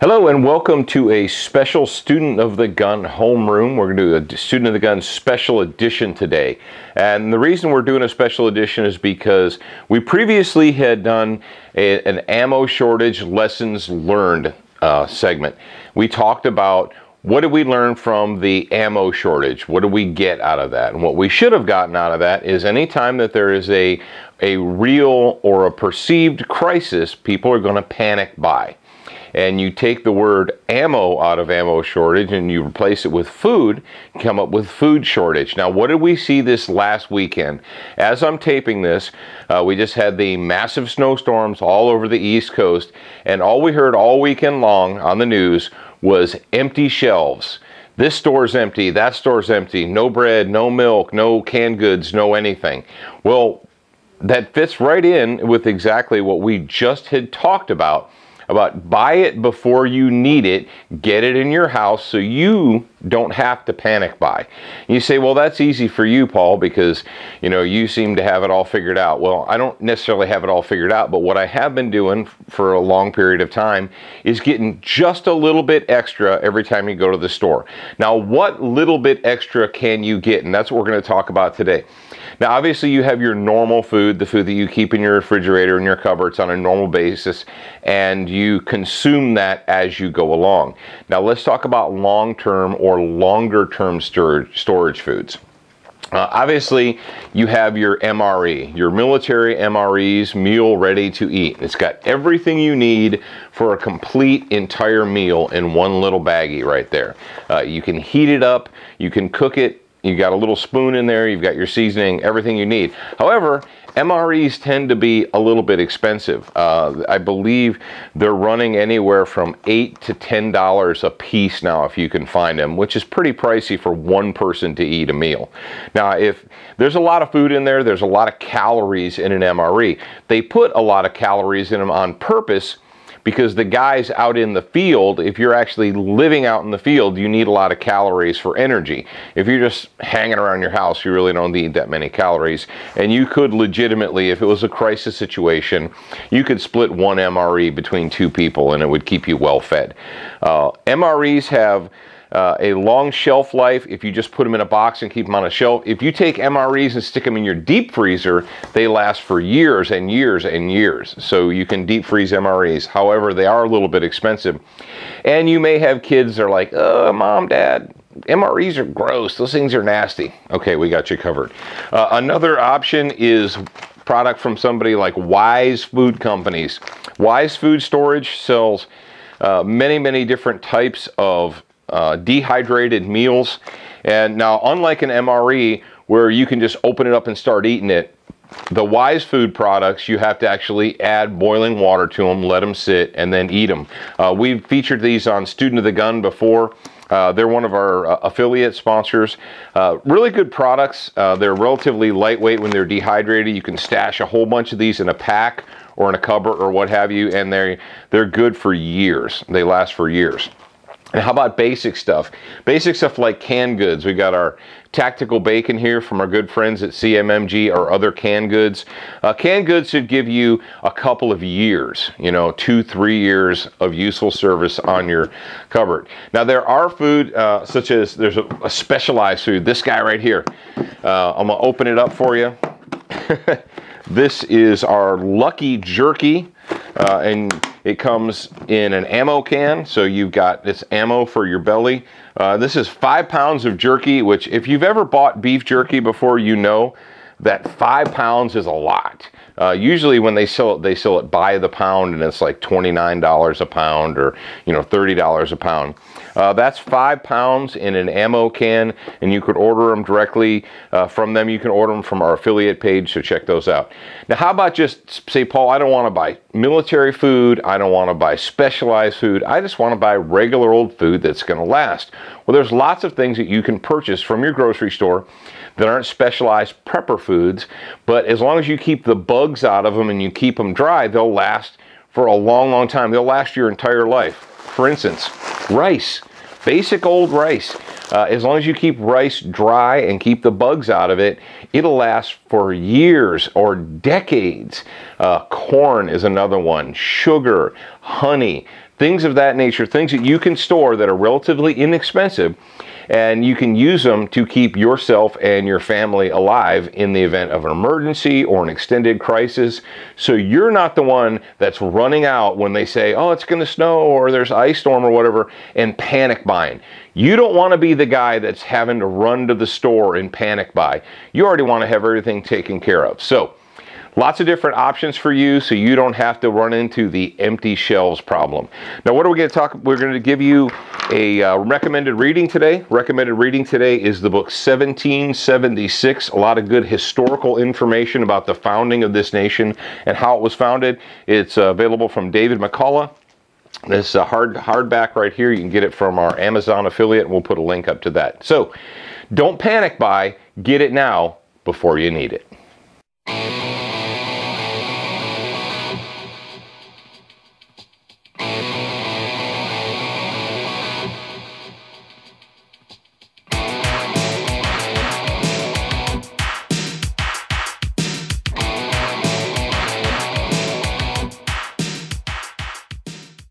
Hello and welcome to a special Student of the Gun homeroom. We're going to do a Student of the Gun special edition today. And the reason we're doing a special edition is because we previously had done an ammo shortage lessons learned segment. We talked about what did we learn from the ammo shortage? What did we get out of that? And what we should have gotten out of that is anytime that there is a real or a perceived crisis, people are going to panic buy. And you take the word ammo out of ammo shortage and you replace it with food, you come up with food shortage. Now, what did we see this last weekend? As I'm taping this, we just had the massive snowstorms all over the East Coast, and all we heard all weekend long on the news was empty shelves. This store's empty, that store's empty, no bread, no milk, no canned goods, no anything. Well, that fits right in with exactly what we just had talked about buy it before you need it, get it in your house so you don't have to panic buy. You say, well, that's easy for you, Paul, because you seem to have it all figured out. Well, I don't necessarily have it all figured out, but what I have been doing for a long period of time is getting just a little bit extra every time you go to the store. Now, what little bit extra can you get? And that's what we're going to talk about today. Now, obviously, you have your normal food, the food that you keep in your refrigerator and your cupboards on a normal basis, and you consume that as you go along. Now, let's talk about long-term or longer-term storage foods. Obviously, you have your MRE, your military MREs, meal ready to eat. It's got everything you need for a complete entire meal in one little baggie right there. You can heat it up, you can cook it. You got a little spoon in there, you've got your seasoning, everything you need. However, MREs tend to be a little bit expensive. I believe they're running anywhere from $8 to $10 a piece now if you can find them, which is pretty pricey for one person to eat a meal. Now, if there's a lot of food in there, there's a lot of calories in an MRE. They put a lot of calories in them on purpose because the guys out in the field, if you're actually living out in the field, you need a lot of calories for energy. If you're just hanging around your house, you really don't need that many calories. And you could legitimately, if it was a crisis situation, you could split one MRE between two people and it would keep you well fed. MREs have a long shelf life if you just put them in a box and keep them on a shelf. If you take MREs and stick them in your deep freezer, they last for years and years and years. So you can deep freeze MREs. However, they are a little bit expensive. And you may have kids that are like, oh, Mom, Dad, MREs are gross. Those things are nasty. Okay, we got you covered. Another option is product from somebody like Wise Food Companies. Wise Food Storage sells many different types of dehydrated meals. And now, unlike an MRE where you can just open it up and start eating it, the Wise Food products, you have to actually add boiling water to them, let them sit, and then eat them. We've featured these on Student of the Gun before. They're one of our affiliate sponsors. Really good products. They're relatively lightweight when they're dehydrated. You can stash a whole bunch of these in a pack or in a cupboard or what have you, and they're good for years. They last for years. And how about basic stuff? Basic stuff like canned goods. We got our tactical bacon here from our good friends at CMMG or other canned goods. Canned goods should give you a couple of years, 2-3 years of useful service on your cupboard. Now, there are food such as there's a specialized food. This guy right here. I'm going to open it up for you. This is our Lucky Jerky. And it comes in an ammo can, so you've got this ammo for your belly. This is 5 pounds of jerky, which if you've ever bought beef jerky before, you know that 5 pounds is a lot. Usually when they sell it by the pound, and it's like $29 a pound or $30 a pound. That's 5 pounds in an ammo can, and you could order them directly from them. You can order them from our affiliate page, so check those out. Now, how about just say, Paul, I don't want to buy military food. I don't want to buy specialized food. I just want to buy regular old food that's going to last. Well, there's lots of things that you can purchase from your grocery store that aren't specialized prepper foods, but as long as you keep the bugs out of them and you keep them dry, they'll last for a long time. They'll last your entire life. For instance, rice, basic old rice. As long as you keep rice dry and keep the bugs out of it, it'll last for years or decades. Corn is another one. Sugar, honey, things of that nature, things that you can store that are relatively inexpensive, and you can use them to keep yourself and your family alive in the event of an emergency or an extended crisis. So you're not the one that's running out when they say, oh, it's going to snow or there's ice storm or whatever, and panic buying. You don't want to be the guy that's having to run to the store and panic buy. You already want to have everything taken care of. So lots of different options for you so you don't have to run into the empty shelves problem. Now, what are we going to talk? We're going to give you a recommended reading today. Recommended reading today is the book 1776. A lot of good historical information about the founding of this nation and how it was founded. It's available from David McCullough. This is a hardback right here. You can get it from our Amazon affiliate, and we'll put a link up to that. So don't panic buy. Get it now before you need it.